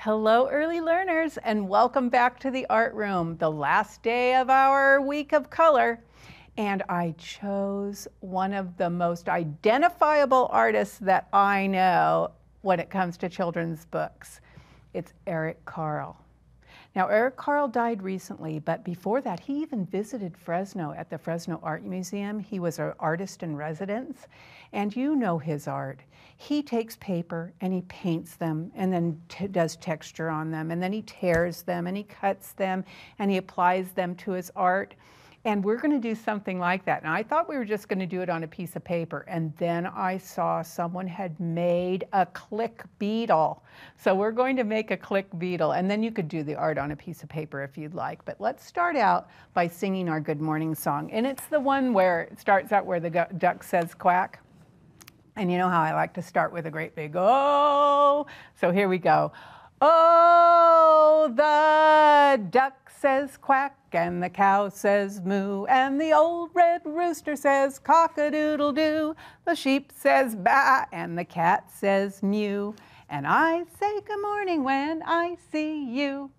Hello, early learners, and welcome back to the art room, the last day of our week of color. And I chose one of the most identifiable artists that I know when it comes to children's books. It's Eric Carle. Now, Eric Carle died recently, but before that, he even visited Fresno at the Fresno Art Museum. He was an artist in residence, and you know his art. He takes paper and he paints them and then does texture on them, and then he tears them and he cuts them and he applies them to his art. And we're going to do something like that. And I thought we were just going to do it on a piece of paper. And then I saw someone had made a click beetle. So we're going to make a click beetle. And then you could do the art on a piece of paper if you'd like. But let's start out by singing our good morning song. And it's the one where it starts out where the duck says quack. And you know how I like to start with a great big oh. So here we go. Oh, the duck says quack, and the cow says moo, and the old red rooster says cock-a-doodle-doo. The sheep says baa, and the cat says mew, and I say good morning when I see you.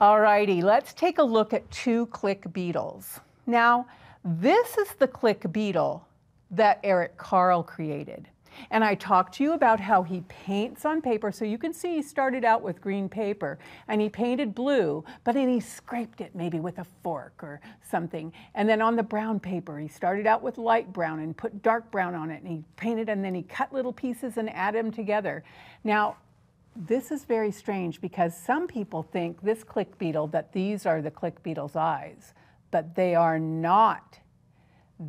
Alrighty, let's take a look at two click beetles. Now, this is the click beetle that Eric Carle created. And I talked to you about how he paints on paper. So you can see he started out with green paper and he painted blue, but then he scraped it maybe with a fork or something. And then on the brown paper, he started out with light brown and put dark brown on it, and he painted, and then he cut little pieces and added them together. Now, this is very strange because some people think this click beetle, that these are the click beetle's eyes, but they are not.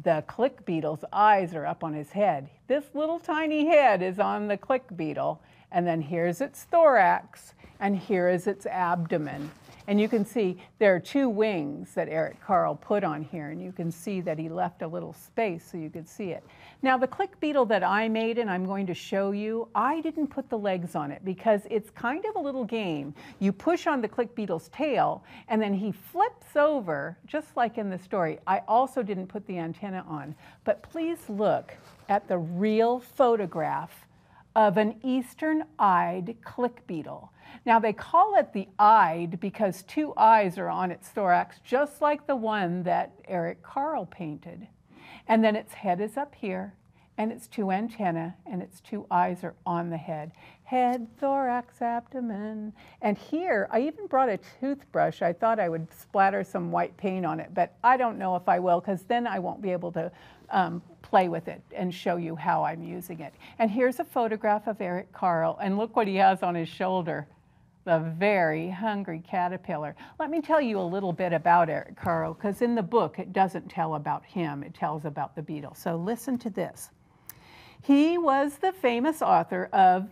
The click beetle's eyes are up on his head. This little tiny head is on the click beetle, and then here's its thorax, and here is its abdomen. And you can see there are two wings that Eric Carle put on here, and you can see that he left a little space so you could see it. Now, the click beetle that I made and I'm going to show you, I didn't put the legs on it because it's kind of a little game. You push on the click beetle's tail, and then he flips over, just like in the story. I also didn't put the antenna on, but please look at the real photograph of an eastern-eyed click beetle. Now, they call it the eyed because two eyes are on its thorax, just like the one that Eric Carle painted. And then its head is up here, and its two antennae, and its two eyes are on the head. Head, thorax, abdomen. And here, I even brought a toothbrush. I thought I would splatter some white paint on it, but I don't know if I will, because then I won't be able to play with it and show you how I'm using it. And here's a photograph of Eric Carle, and look what he has on his shoulder. The very hungry caterpillar. Let me tell you a little bit about Eric Carle, because in the book it doesn't tell about him, it tells about the beetle. So listen to this. He was the famous author of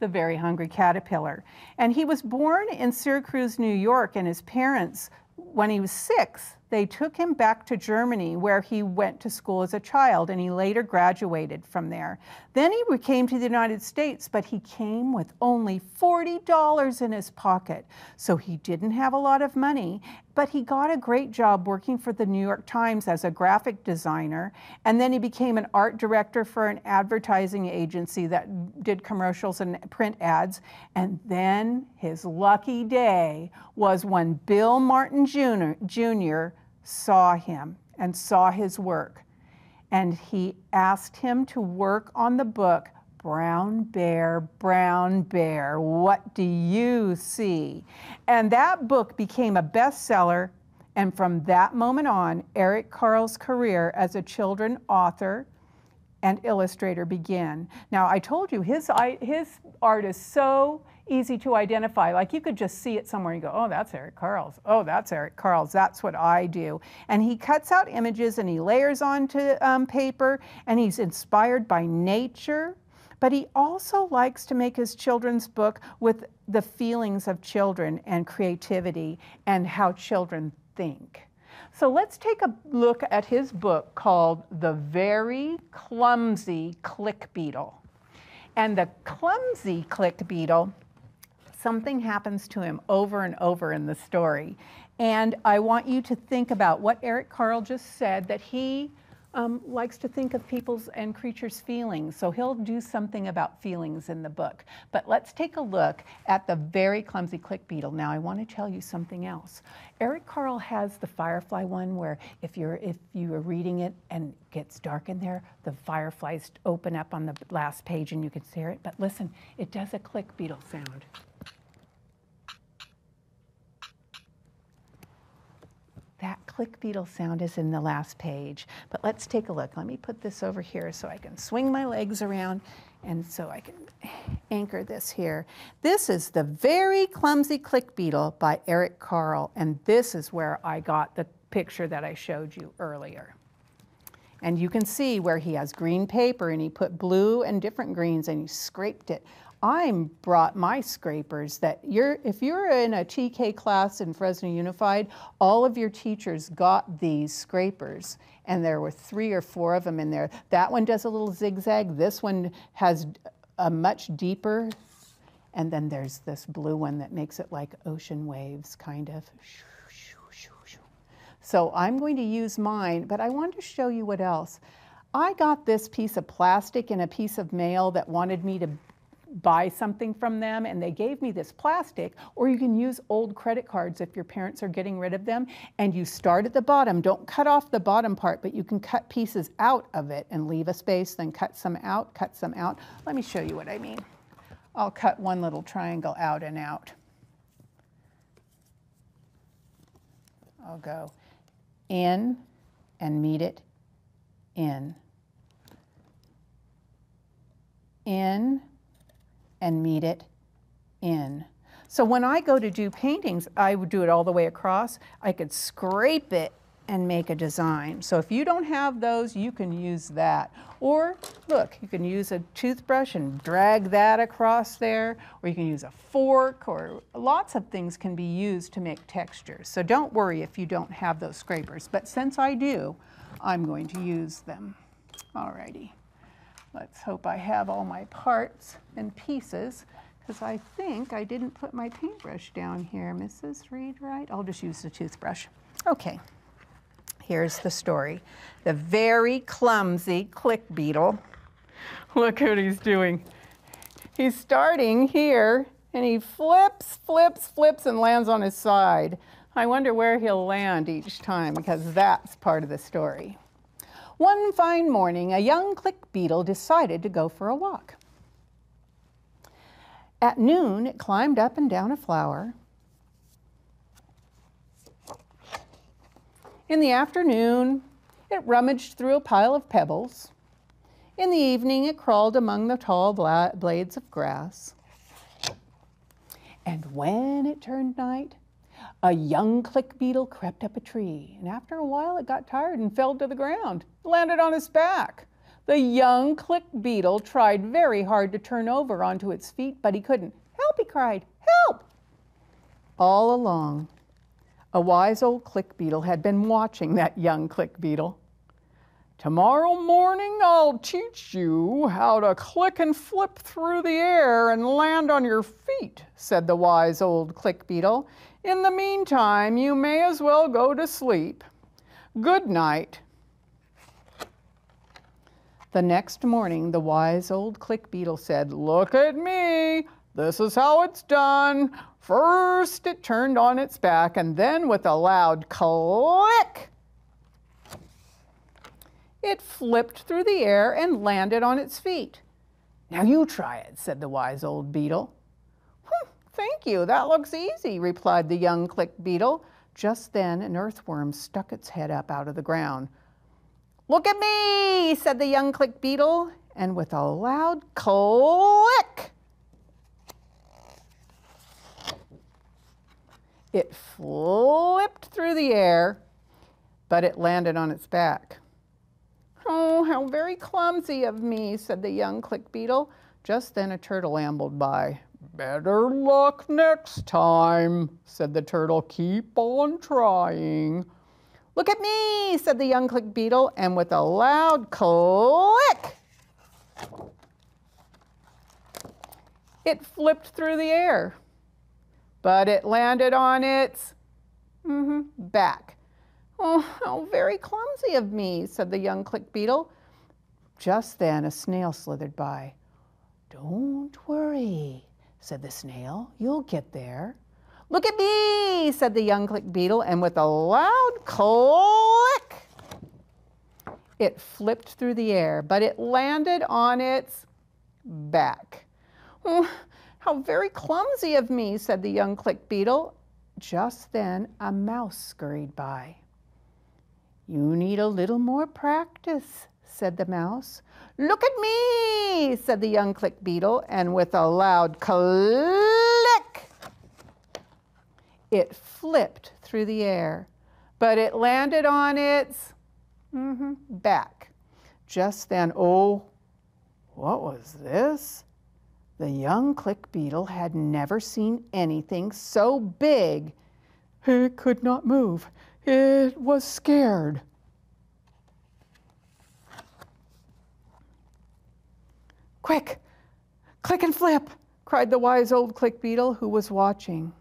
The Very Hungry Caterpillar, and he was born in Syracuse, New York, and his parents, when he was 6, they took him back to Germany, where he went to school as a child, and he later graduated from there. Then he came to the United States, but he came with only $40 in his pocket. So he didn't have a lot of money, but he got a great job working for the New York Times as a graphic designer, and then he became an art director for an advertising agency that did commercials and print ads. And then his lucky day was when Bill Martin Jr. saw him and saw his work. And he asked him to work on the book, Brown Bear, What Do You See? And that book became a bestseller. And from that moment on, Eric Carle's career as a children's author and illustrator began. Now, I told you his art is so easy to identify. Like, you could just see it somewhere and go, oh, that's Eric Carle's. Oh, that's Eric Carle's. That's what I do. And he cuts out images and he layers onto paper, and he's inspired by nature. But he also likes to make his children's book with the feelings of children and creativity and how children think. So let's take a look at his book called The Very Clumsy Click Beetle. And the clumsy click beetle, something happens to him over and over in the story. And I want you to think about what Eric Carle just said, that he likes to think of people's and creatures' feelings, so he'll do something about feelings in the book. But let's take a look at the very clumsy click beetle. Now I want to tell you something else. Eric Carle has the firefly one where if you are reading it and it gets dark in there, the fireflies open up on the last page and you can see it. But listen, it does a click beetle sound. That click beetle sound is in the last page. But let's take a look. Let me put this over here so I can swing my legs around and so I can anchor this here. This is the very clumsy click beetle by Eric Carle, and this is where I got the picture that I showed you earlier. And you can see where he has green paper and he put blue and different greens and he scraped it. I brought my scrapers that if you're in a TK class in Fresno Unified, all of your teachers got these scrapers and there were 3 or 4 of them in there. That one does a little zigzag. This one has a much deeper, and then there's this blue one that makes it like ocean waves kind of. So I'm going to use mine, but I wanted to show you what else. I got this piece of plastic in a piece of mail that wanted me to buy something from them, and they gave me this plastic, or you can use old credit cards if your parents are getting rid of them, and you start at the bottom. Don't cut off the bottom part, but you can cut pieces out of it and leave a space, then cut some out, cut some out. Let me show you what I mean. I'll cut one little triangle out and out. I'll go in and meet it in. In and meet it in. So when I go to do paintings, I would do it all the way across. I could scrape it and make a design. So if you don't have those, you can use that. Or look, you can use a toothbrush and drag that across there, or you can use a fork, or lots of things can be used to make textures. So don't worry if you don't have those scrapers, but since I do, I'm going to use them. Alrighty. Let's hope I have all my parts and pieces, because I think I didn't put my paintbrush down here. Mrs. Reed, right? I'll just use the toothbrush. Okay, here's the story. The very clumsy click beetle. Look what he's doing. He's starting here, and he flips, flips, flips, and lands on his side. I wonder where he'll land each time, because that's part of the story. One fine morning, a young click beetle decided to go for a walk. At noon, it climbed up and down a flower. In the afternoon, it rummaged through a pile of pebbles. In the evening, it crawled among the tall blades of grass. And when it turned night, a young click beetle crept up a tree, and after a while it got tired and fell to the ground, landed on its back. The young click beetle tried very hard to turn over onto its feet, but he couldn't. "Help!" he cried. "Help!" All along, a wise old click beetle had been watching that young click beetle. "Tomorrow morning I'll teach you how to click and flip through the air and land on your feet," said the wise old click beetle. "In the meantime, you may as well go to sleep. Good night." The next morning, the wise old click beetle said, "Look at me. This is how it's done." First, it turned on its back, and then with a loud click, it flipped through the air and landed on its feet. "Now you try it," said the wise old beetle. "Thank you, that looks easy," replied the young click beetle. Just then an earthworm stuck its head up out of the ground. "Look at me," said the young click beetle, and with a loud click, it flipped through the air, but it landed on its back. "Oh, how very clumsy of me," said the young click beetle. Just then a turtle ambled by. "Better luck next time," said the turtle. "Keep on trying." "Look at me," said the young click beetle, and with a loud click, it flipped through the air, but it landed on its back. "Oh, how very clumsy of me," said the young click beetle. Just then a snail slithered by. "Don't worry," said the snail. "You'll get there." "Look at me," said the young click beetle, and with a loud click, it flipped through the air, but it landed on its back. "Oh, how very clumsy of me," said the young click beetle. Just then a mouse scurried by. "You need a little more practice," said the mouse. "Look at me," said the young click beetle, and with a loud click, it flipped through the air, but it landed on its back. Just then, oh, what was this? The young click beetle had never seen anything so big. It could not move. It was scared. "Quick, click and flip," cried the wise old click beetle who was watching.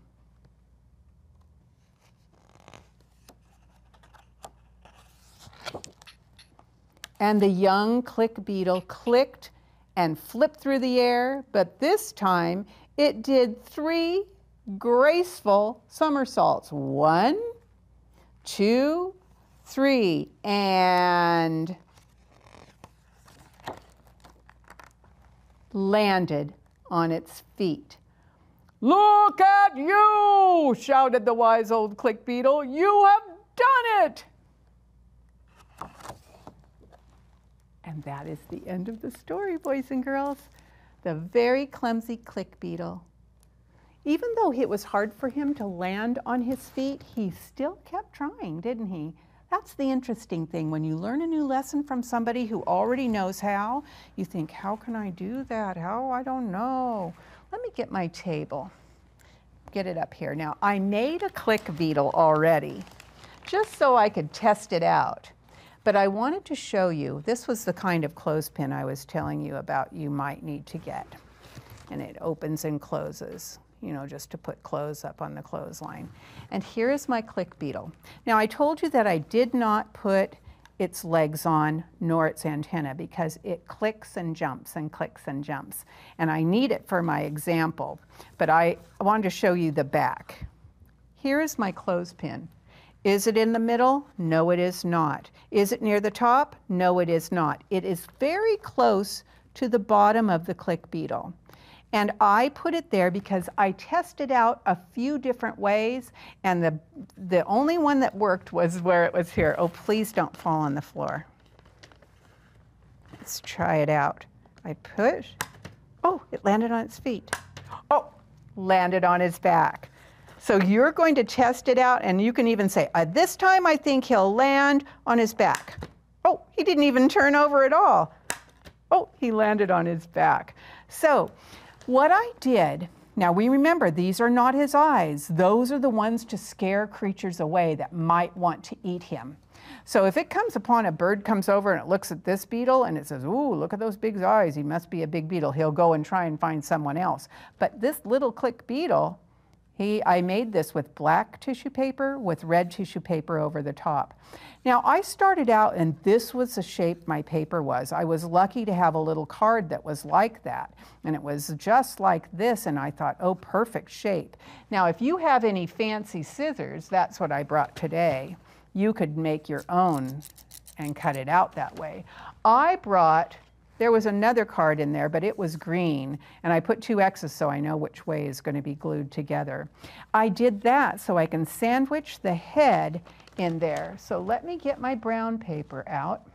And the young click beetle clicked and flipped through the air, but this time it did 3 graceful somersaults. 1, 2, 3, and landed on its feet. "Look at you!" shouted the wise old click beetle. "You have done it!" And that is the end of the story, boys and girls. The very clumsy click beetle. Even though it was hard for him to land on his feet, he still kept trying, didn't he? That's the interesting thing. When you learn a new lesson from somebody who already knows how, you think, how can I do that? How? I don't know. Let me get my table. Get it up here. Now, I made a click beetle already, just so I could test it out. But I wanted to show you, this was the kind of clothespin I was telling you about you might need to get. And it opens and closes, you know, just to put clothes up on the clothesline. And here is my click beetle. Now I told you that I did not put its legs on nor its antenna because it clicks and jumps and clicks and jumps. And I need it for my example, but I wanted to show you the back. Here is my clothespin. Is it in the middle? No, it is not. Is it near the top? No, it is not. It is very close to the bottom of the click beetle. And I put it there because I tested out a few different ways, and the only one that worked was where it was here. Oh, please don't fall on the floor. Let's try it out. I push. Oh, it landed on its feet. Oh, landed on his back. So you're going to test it out, and you can even say, this time I think he'll land on his back. Oh, he didn't even turn over at all. Oh, he landed on his back. So what I did, now we remember these are not his eyes. Those are the ones to scare creatures away that might want to eat him. So if it comes upon a bird comes over and it looks at this beetle and it says, ooh, look at those big eyes, he must be a big beetle. He'll go and try and find someone else. But this little click beetle, I made this with black tissue paper with red tissue paper over the top. Now I started out and this was the shape my paper was. I was lucky to have a little card that was like that, and it was just like this, and I thought, oh, perfect shape. Now if you have any fancy scissors, that's what I brought today. You could make your own and cut it out that way. There was another card in there, but it was green, and I put 2 X's so I know which way is going to be glued together. I did that so I can sandwich the head in there. So let me get my brown paper out,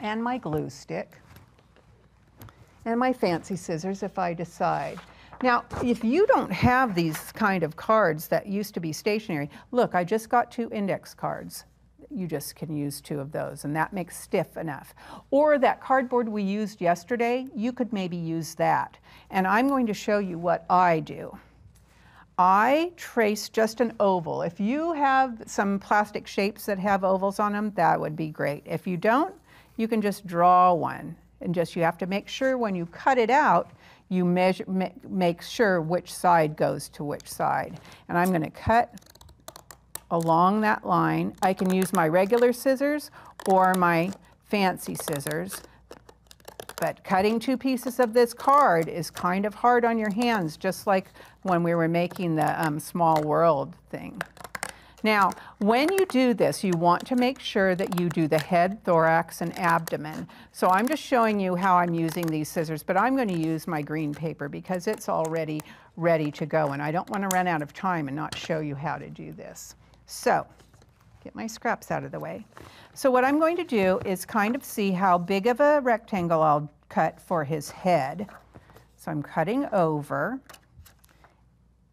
and my glue stick, and my fancy scissors if I decide. Now, if you don't have these kind of cards that used to be stationary, look, I just got 2 index cards. You just can use 2 of those, and that makes stiff enough. Or that cardboard we used yesterday, you could maybe use that. And I'm going to show you what I do. I trace just an oval. If you have some plastic shapes that have ovals on them, that would be great. If you don't, you can just draw one. And you have to make sure when you cut it out, you make sure which side goes to which side. And I'm going to cut along that line. I can use my regular scissors or my fancy scissors. But cutting 2 pieces of this card is kind of hard on your hands, just like when we were making the small world thing. Now, when you do this, you want to make sure that you do the head, thorax, and abdomen. So I'm just showing you how I'm using these scissors, but I'm going to use my green paper because it's already ready to go, and I don't want to run out of time and not show you how to do this. So, get my scraps out of the way. So what I'm going to do is kind of see how big of a rectangle I'll cut for his head. So I'm cutting over,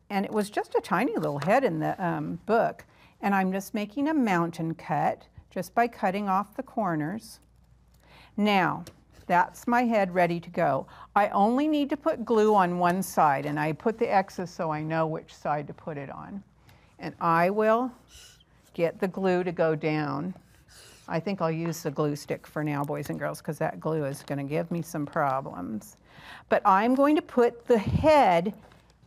and it was just a tiny little head in the book. And I'm just making a mountain cut just by cutting off the corners. Now, that's my head ready to go. I only need to put glue on one side, and I put the X's so I know which side to put it on. And I will get the glue to go down. I think I'll use the glue stick for now, boys and girls, because that glue is going to give me some problems. But I'm going to put the head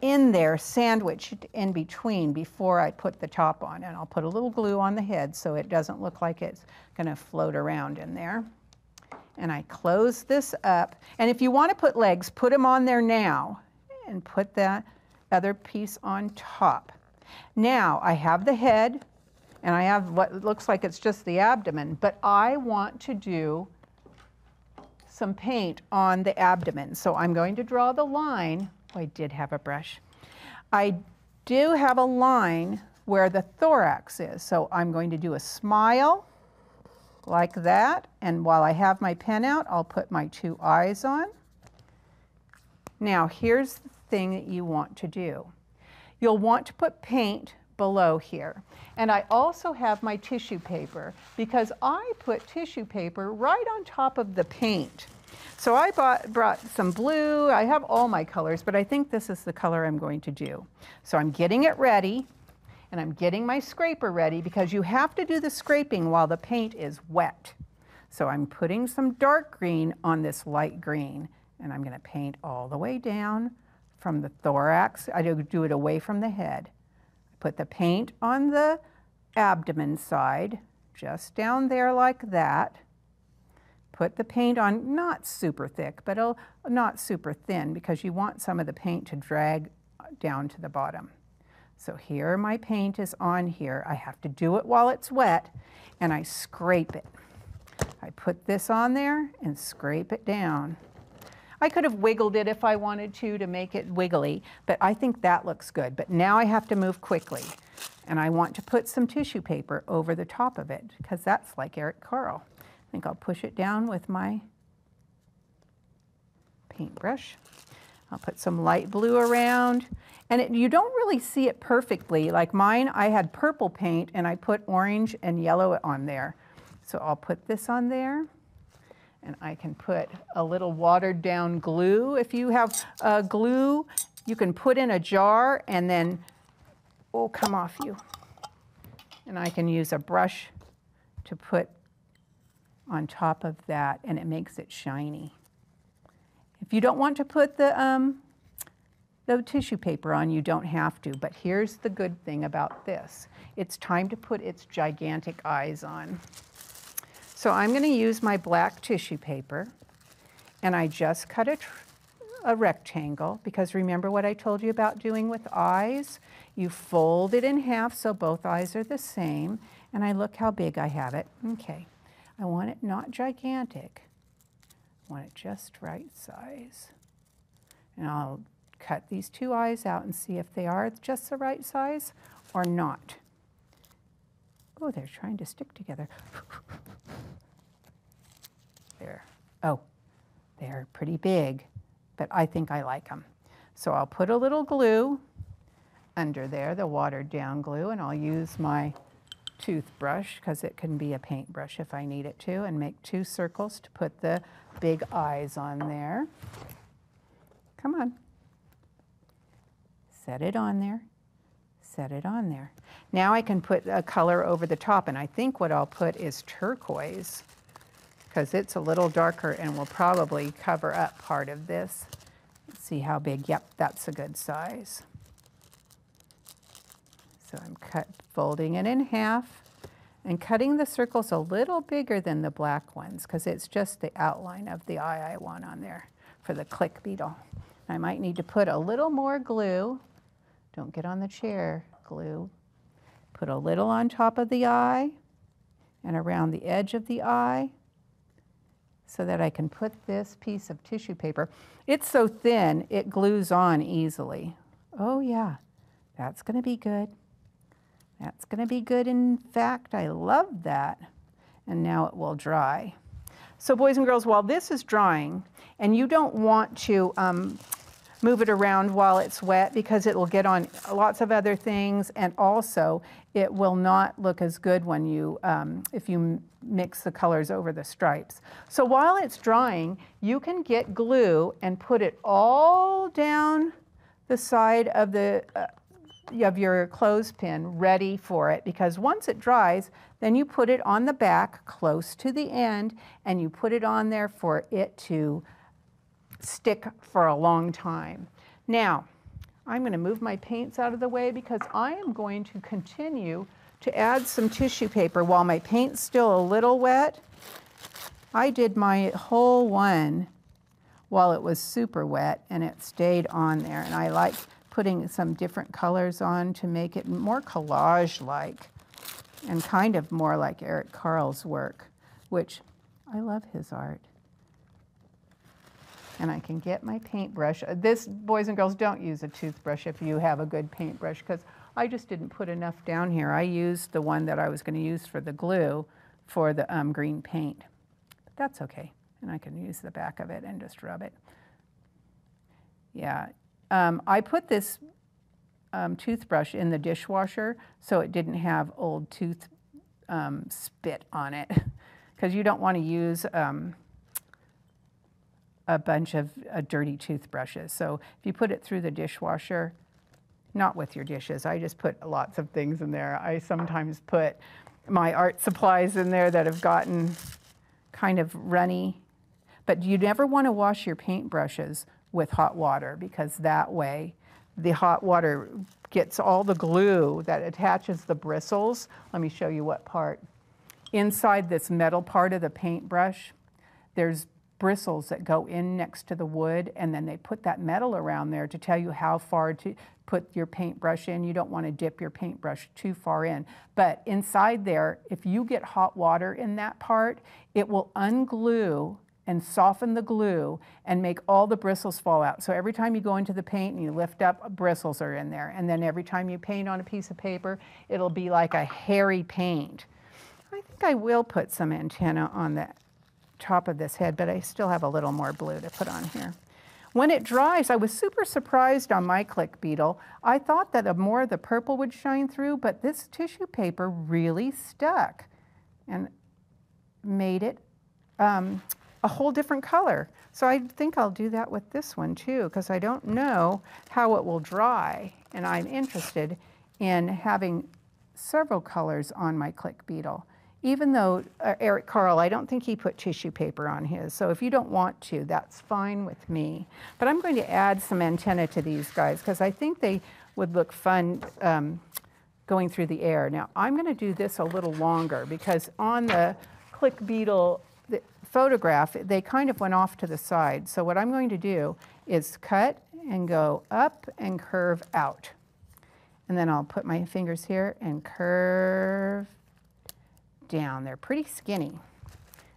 in there, sandwiched in between before I put the top on. And I'll put a little glue on the head so it doesn't look like it's going to float around in there. And I close this up. And if you want to put legs, put them on there now and put that other piece on top. Now I have the head and I have what looks like it's just the abdomen, but I want to do some paint on the abdomen. So I'm going to draw the line. Oh, I did have a brush. I do have a line where the thorax is. So I'm going to do a smile like that. And while I have my pen out, I'll put my 2 eyes on. Now, here's the thing that you want to do. You'll want to put paint below here. And I also have my tissue paper because I put tissue paper right on top of the paint. So I brought some blue. I have all my colors, but I think this is the color I'm going to do. So I'm getting it ready, and I'm getting my scraper ready because you have to do the scraping while the paint is wet. So I'm putting some dark green on this light green, and I'm going to paint all the way down from the thorax. I do it away from the head. Put the paint on the abdomen side, just down there like that. Put the paint on, not super thick, but not super thin, because you want some of the paint to drag down to the bottom. So here my paint is on here. I have to do it while it's wet, and I scrape it. I put this on there and scrape it down. I could have wiggled it if I wanted to make it wiggly, but I think that looks good. But now I have to move quickly, and I want to put some tissue paper over the top of it, because that's like Eric Carle. I think I'll push it down with my paintbrush. I'll put some light blue around, and you don't really see it perfectly. Like mine, I had purple paint, and I put orange and yellow on there. So I'll put this on there. And I can put a little watered down glue. If you have glue, you can put in a jar and then, oh, come off you. And I can use a brush to put on top of that, and it makes it shiny. If you don't want to put the tissue paper on, you don't have to. But here's the good thing about this. It's time to put its gigantic eyes on. So I'm going to use my black tissue paper, and I just cut a rectangle, because remember what I told you about doing with eyes? You fold it in half so both eyes are the same, and I look how big I have it. Okay, I want it not gigantic. I want it just right size. And I'll cut these 2 eyes out and see if they are just the right size or not. Oh, they're trying to stick together. There. Oh, they're pretty big, but I think I like them. So I'll put a little glue under there, the watered down glue, and I'll use my toothbrush, because it can be a paintbrush if I need it to, and make 2 circles to put the big eyes on there. Come on. Set it on there. Set it on there. Now I can put a color over the top, and I think what I'll put is turquoise, because it's a little darker and will probably cover up part of this. Let's see how big. Yep, that's a good size. So I'm folding it in half and cutting the circles a little bigger than the black ones because it's just the outline of the eye I want on there for the click beetle. I might need to put a little more glue. Don't get on the chair, glue. Put a little on top of the eye and around the edge of the eye so that I can put this piece of tissue paper. It's so thin, it glues on easily. Oh yeah, that's gonna be good. That's going to be good. In fact, I love that. And now it will dry. So boys and girls, while this is drying, and you don't want to move it around while it's wet because it will get on lots of other things, and also it will not look as good when you, if you mix the colors over the stripes. So while it's drying, you can get glue and put it all down the side of the of your clothespin ready for it, because once it dries, then you put it on the back close to the end and you put it on there for it to stick for a long time. Now, I'm going to move my paints out of the way because I am going to continue to add some tissue paper while my paint's still a little wet. I did my whole one while it was super wet and it stayed on there, and I like putting some different colors on to make it more collage-like and kind of more like Eric Carle's work, which I love his art. And I can get my paintbrush. This, boys and girls, don't use a toothbrush if you have a good paintbrush, because I just didn't put enough down here. I used the one that I was going to use for the glue for the green paint. But that's okay. And I can use the back of it and just rub it. Yeah. I put this toothbrush in the dishwasher so it didn't have old tooth spit on it, because you don't want to use a bunch of dirty toothbrushes. So if you put it through the dishwasher, not with your dishes, I just put lots of things in there. I sometimes put my art supplies in there that have gotten kind of runny, but you never want to wash your paintbrushes with hot water, because that way the hot water gets all the glue that attaches the bristles. Let me show you what part. Inside this metal part of the paintbrush, there's bristles that go in next to the wood, and then they put that metal around there to tell you how far to put your paintbrush in. You don't want to dip your paintbrush too far in. But inside there, if you get hot water in that part, it will unglue and soften the glue and make all the bristles fall out. So every time you go into the paint and you lift up, bristles are in there. And then every time you paint on a piece of paper, it'll be like a hairy paint. I think I will put some antenna on the top of this head, but I still have a little more blue to put on here. When it dries, I was super surprised on my click beetle. I thought that more of the purple would shine through, but this tissue paper really stuck and made it a whole different color. So I think I'll do that with this one too, because I don't know how it will dry, and I'm interested in having several colors on my click beetle. Even though Eric Carle, I don't think he put tissue paper on his, so if you don't want to, that's fine with me. But I'm going to add some antenna to these guys because I think they would look fun going through the air. Now I'm going to do this a little longer because on the click beetle photograph, they kind of went off to the side. So what I'm going to do is cut and go up and curve out. And then I'll put my fingers here and curve down. They're pretty skinny.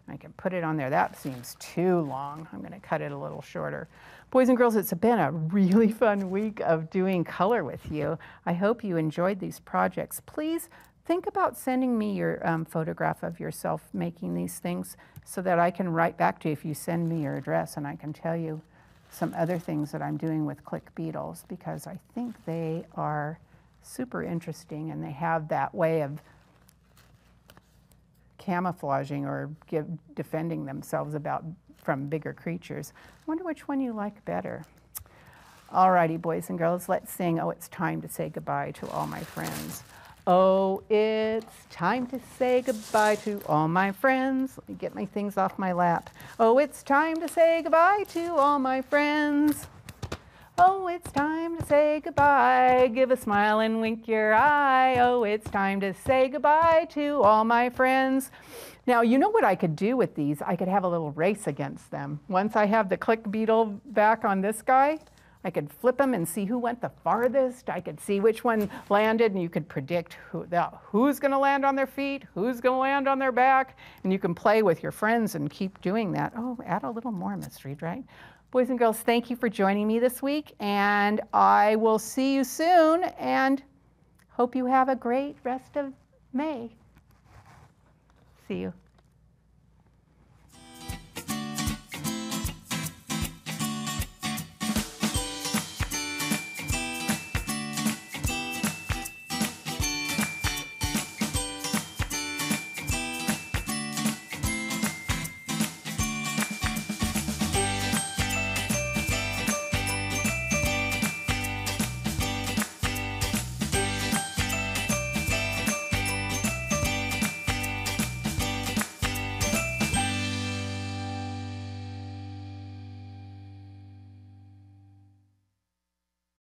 I can put it on there. That seems too long. I'm going to cut it a little shorter. Boys and girls, it's been a really fun week of doing color with you. I hope you enjoyed these projects. Please think about sending me your photograph of yourself making these things so that I can write back to you if you send me your address, and I can tell you some other things that I'm doing with click beetles, because I think they are super interesting and they have that way of camouflaging or defending themselves from bigger creatures. I wonder which one you like better. Alrighty, boys and girls, let's sing "Oh, It's Time to Say Goodbye to All My Friends." Oh, it's time to say goodbye to all my friends. Let me get my things off my lap. Oh, it's time to say goodbye to all my friends. Oh, it's time to say goodbye. Give a smile and wink your eye. Oh, it's time to say goodbye to all my friends. Now, you know what I could do with these? I could have a little race against them. Once I have the click beetle back on this guy, I could flip them and see who went the farthest. I could see which one landed, and you could predict who's going to land on their feet, who's going to land on their back, and you can play with your friends and keep doing that. Oh, add a little more mystery, right? Boys and girls, thank you for joining me this week, and I will see you soon, and hope you have a great rest of May. See you.